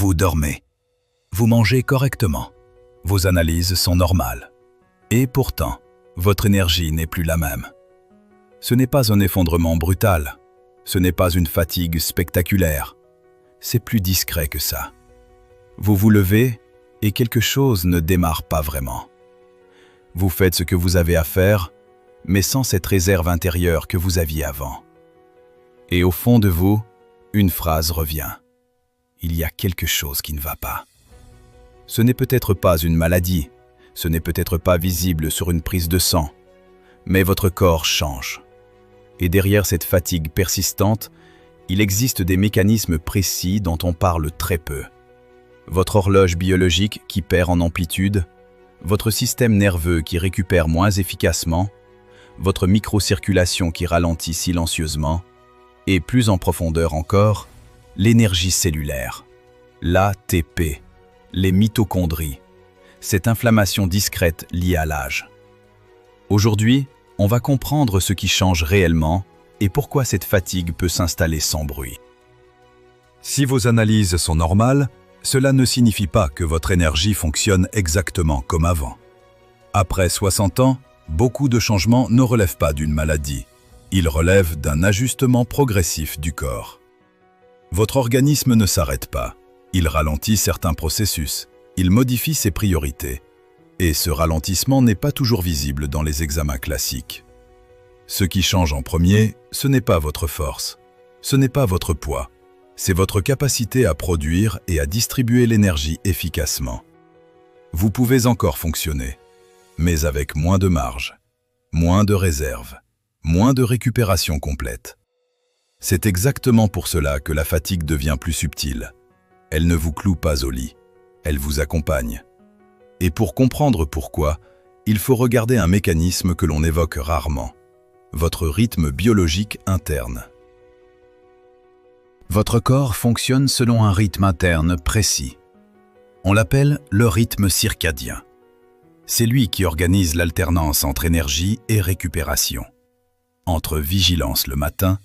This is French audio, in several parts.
Vous dormez. Vous mangez correctement. Vos analyses sont normales. Et pourtant, votre énergie n'est plus la même. Ce n'est pas un effondrement brutal. Ce n'est pas une fatigue spectaculaire. C'est plus discret que ça. Vous vous levez et quelque chose ne démarre pas vraiment. Vous faites ce que vous avez à faire, mais sans cette réserve intérieure que vous aviez avant. Et au fond de vous, une phrase revient. Il y a quelque chose qui ne va pas. Ce n'est peut-être pas une maladie, ce n'est peut-être pas visible sur une prise de sang, mais votre corps change. Et derrière cette fatigue persistante, il existe des mécanismes précis dont on parle très peu. Votre horloge biologique qui perd en amplitude, votre système nerveux qui récupère moins efficacement, votre microcirculation qui ralentit silencieusement, et plus en profondeur encore, l'énergie cellulaire, l'ATP, les mitochondries, cette inflammation discrète liée à l'âge. Aujourd'hui, on va comprendre ce qui change réellement et pourquoi cette fatigue peut s'installer sans bruit. Si vos analyses sont normales, cela ne signifie pas que votre énergie fonctionne exactement comme avant. Après 60 ans, beaucoup de changements ne relèvent pas d'une maladie. Ils relèvent d'un ajustement progressif du corps. Votre organisme ne s'arrête pas. Il ralentit certains processus. Il modifie ses priorités. Et ce ralentissement n'est pas toujours visible dans les examens classiques. Ce qui change en premier, ce n'est pas votre force. Ce n'est pas votre poids. C'est votre capacité à produire et à distribuer l'énergie efficacement. Vous pouvez encore fonctionner, mais avec moins de marge, moins de réserve, moins de récupération complète. C'est exactement pour cela que la fatigue devient plus subtile. Elle ne vous cloue pas au lit, elle vous accompagne. Et pour comprendre pourquoi, il faut regarder un mécanisme que l'on évoque rarement, votre rythme biologique interne. Votre corps fonctionne selon un rythme interne précis. On l'appelle le rythme circadien. C'est lui qui organise l'alternance entre énergie et récupération, entre vigilance le matin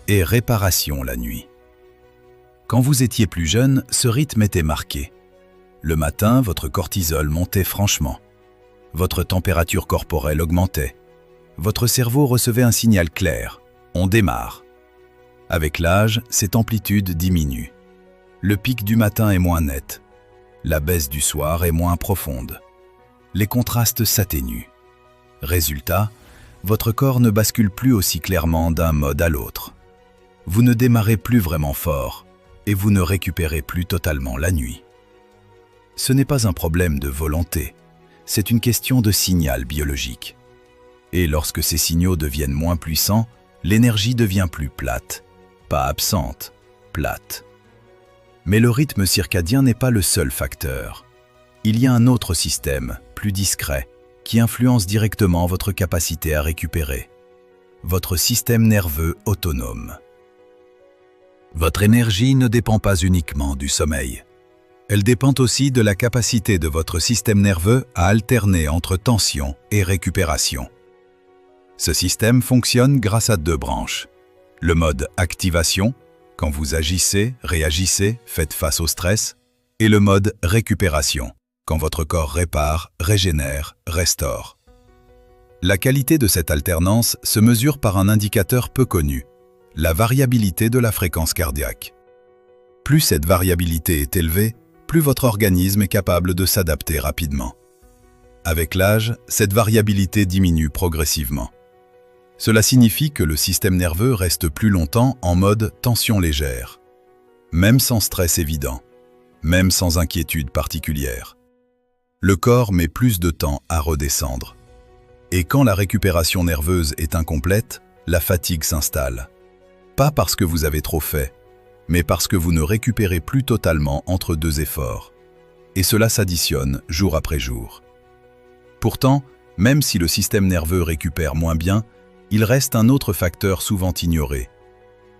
et réparation la nuit. Quand vous étiez plus jeune, ce rythme était marqué. Le matin, votre cortisol montait franchement. Votre température corporelle augmentait. Votre cerveau recevait un signal clair. On démarre. Avec l'âge, cette amplitude diminue. Le pic du matin est moins net. La baisse du soir est moins profonde. Les contrastes s'atténuent. Résultat, votre corps ne bascule plus aussi clairement d'un mode à l'autre. Vous ne démarrez plus vraiment fort et vous ne récupérez plus totalement la nuit. Ce n'est pas un problème de volonté, c'est une question de signal biologique. Et lorsque ces signaux deviennent moins puissants, l'énergie devient plus plate. Pas absente, plate. Mais le rythme circadien n'est pas le seul facteur. Il y a un autre système, plus discret, qui influence directement votre capacité à récupérer. Votre système nerveux autonome. Votre énergie ne dépend pas uniquement du sommeil. Elle dépend aussi de la capacité de votre système nerveux à alterner entre tension et récupération. Ce système fonctionne grâce à deux branches. Le mode activation, quand vous agissez, réagissez, faites face au stress, et le mode récupération, quand votre corps répare, régénère, restaure. La qualité de cette alternance se mesure par un indicateur peu connu, la variabilité de la fréquence cardiaque. Plus cette variabilité est élevée, plus votre organisme est capable de s'adapter rapidement. Avec l'âge, cette variabilité diminue progressivement. Cela signifie que le système nerveux reste plus longtemps en mode tension légère, même sans stress évident, même sans inquiétude particulière. Le corps met plus de temps à redescendre. Et quand la récupération nerveuse est incomplète, la fatigue s'installe. Pas parce que vous avez trop fait, mais parce que vous ne récupérez plus totalement entre deux efforts. Et cela s'additionne jour après jour. Pourtant, même si le système nerveux récupère moins bien, il reste un autre facteur souvent ignoré,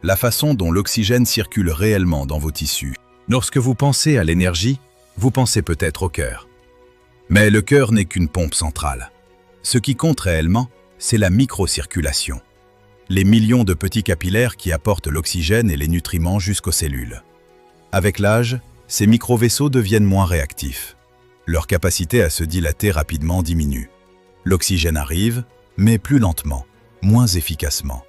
la façon dont l'oxygène circule réellement dans vos tissus. Lorsque vous pensez à l'énergie, vous pensez peut-être au cœur. Mais le cœur n'est qu'une pompe centrale. Ce qui compte réellement, c'est la microcirculation. Les millions de petits capillaires qui apportent l'oxygène et les nutriments jusqu'aux cellules. Avec l'âge, ces micro-vaisseaux deviennent moins réactifs. Leur capacité à se dilater rapidement diminue. L'oxygène arrive, mais plus lentement, moins efficacement.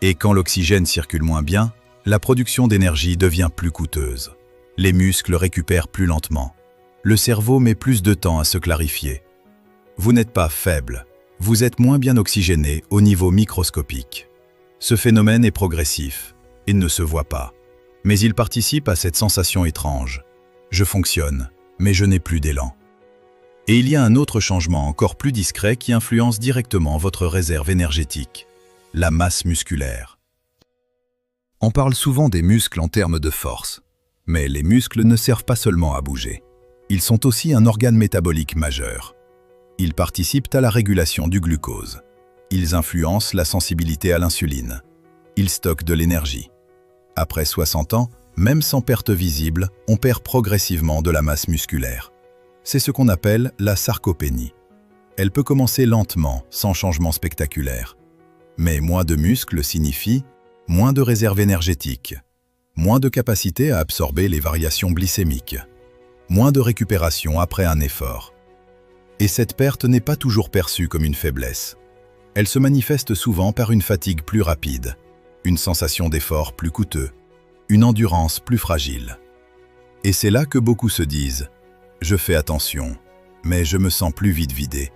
Et quand l'oxygène circule moins bien, la production d'énergie devient plus coûteuse. Les muscles récupèrent plus lentement. Le cerveau met plus de temps à se clarifier. Vous n'êtes pas faible, vous êtes moins bien oxygéné au niveau microscopique. Ce phénomène est progressif, il ne se voit pas. Mais il participe à cette sensation étrange. Je fonctionne, mais je n'ai plus d'élan. Et il y a un autre changement encore plus discret qui influence directement votre réserve énergétique, la masse musculaire. On parle souvent des muscles en termes de force, mais les muscles ne servent pas seulement à bouger. Ils sont aussi un organe métabolique majeur. Ils participent à la régulation du glucose. Ils influencent la sensibilité à l'insuline. Ils stockent de l'énergie. Après 60 ans, même sans perte visible, on perd progressivement de la masse musculaire. C'est ce qu'on appelle la sarcopénie. Elle peut commencer lentement, sans changement spectaculaire. Mais moins de muscles signifie moins de réserve énergétique, moins de capacité à absorber les variations glycémiques, moins de récupération après un effort. Et cette perte n'est pas toujours perçue comme une faiblesse. Elle se manifeste souvent par une fatigue plus rapide, une sensation d'effort plus coûteux, une endurance plus fragile. Et c'est là que beaucoup se disent « Je fais attention, mais je me sens plus vite vidé ».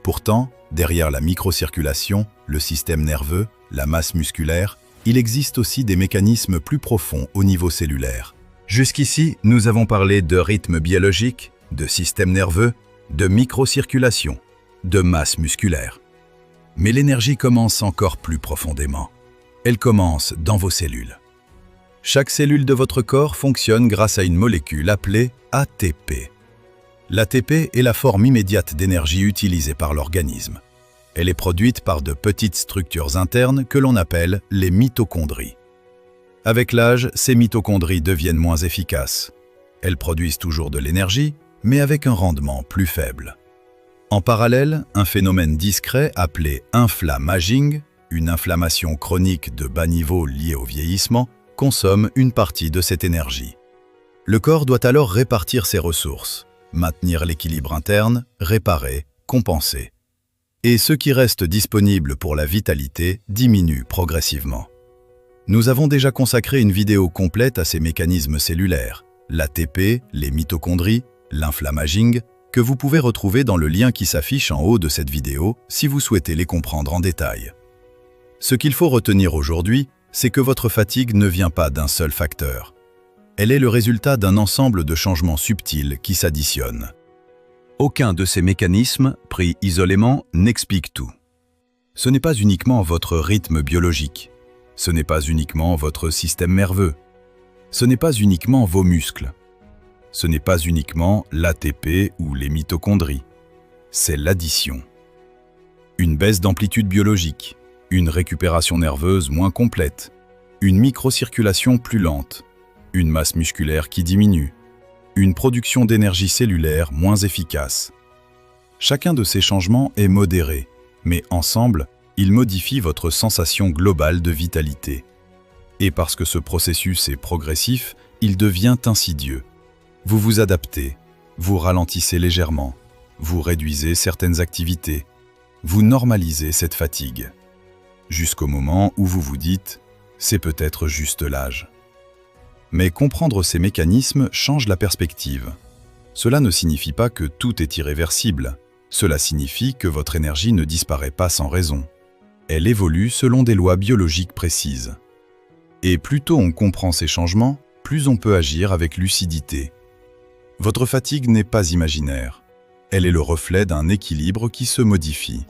Pourtant, derrière la microcirculation, le système nerveux, la masse musculaire, il existe aussi des mécanismes plus profonds au niveau cellulaire. Jusqu'ici, nous avons parlé de rythme biologique, de système nerveux, de microcirculation, de masse musculaire. Mais l'énergie commence encore plus profondément. Elle commence dans vos cellules. Chaque cellule de votre corps fonctionne grâce à une molécule appelée ATP. L'ATP est la forme immédiate d'énergie utilisée par l'organisme. Elle est produite par de petites structures internes que l'on appelle les mitochondries. Avec l'âge, ces mitochondries deviennent moins efficaces. Elles produisent toujours de l'énergie, mais avec un rendement plus faible. En parallèle, un phénomène discret appelé inflammaging, une inflammation chronique de bas niveau liée au vieillissement, consomme une partie de cette énergie. Le corps doit alors répartir ses ressources, maintenir l'équilibre interne, réparer, compenser. Et ce qui reste disponible pour la vitalité diminue progressivement. Nous avons déjà consacré une vidéo complète à ces mécanismes cellulaires, l'ATP, les mitochondries, l'inflammaging, que vous pouvez retrouver dans le lien qui s'affiche en haut de cette vidéo si vous souhaitez les comprendre en détail. Ce qu'il faut retenir aujourd'hui, c'est que votre fatigue ne vient pas d'un seul facteur. Elle est le résultat d'un ensemble de changements subtils qui s'additionnent. Aucun de ces mécanismes, pris isolément, n'explique tout. Ce n'est pas uniquement votre rythme biologique. Ce n'est pas uniquement votre système nerveux. Ce n'est pas uniquement vos muscles. Ce n'est pas uniquement l'ATP ou les mitochondries. C'est l'addition. Une baisse d'amplitude biologique, une récupération nerveuse moins complète, une microcirculation plus lente, une masse musculaire qui diminue, une production d'énergie cellulaire moins efficace. Chacun de ces changements est modéré, mais ensemble, ils modifient votre sensation globale de vitalité. Et parce que ce processus est progressif, il devient insidieux. Vous vous adaptez, vous ralentissez légèrement, vous réduisez certaines activités, vous normalisez cette fatigue. Jusqu'au moment où vous vous dites « c'est peut-être juste l'âge ». Mais comprendre ces mécanismes change la perspective. Cela ne signifie pas que tout est irréversible. Cela signifie que votre énergie ne disparaît pas sans raison. Elle évolue selon des lois biologiques précises. Et plus tôt on comprend ces changements, plus on peut agir avec lucidité. Votre fatigue n'est pas imaginaire. Elle est le reflet d'un équilibre qui se modifie.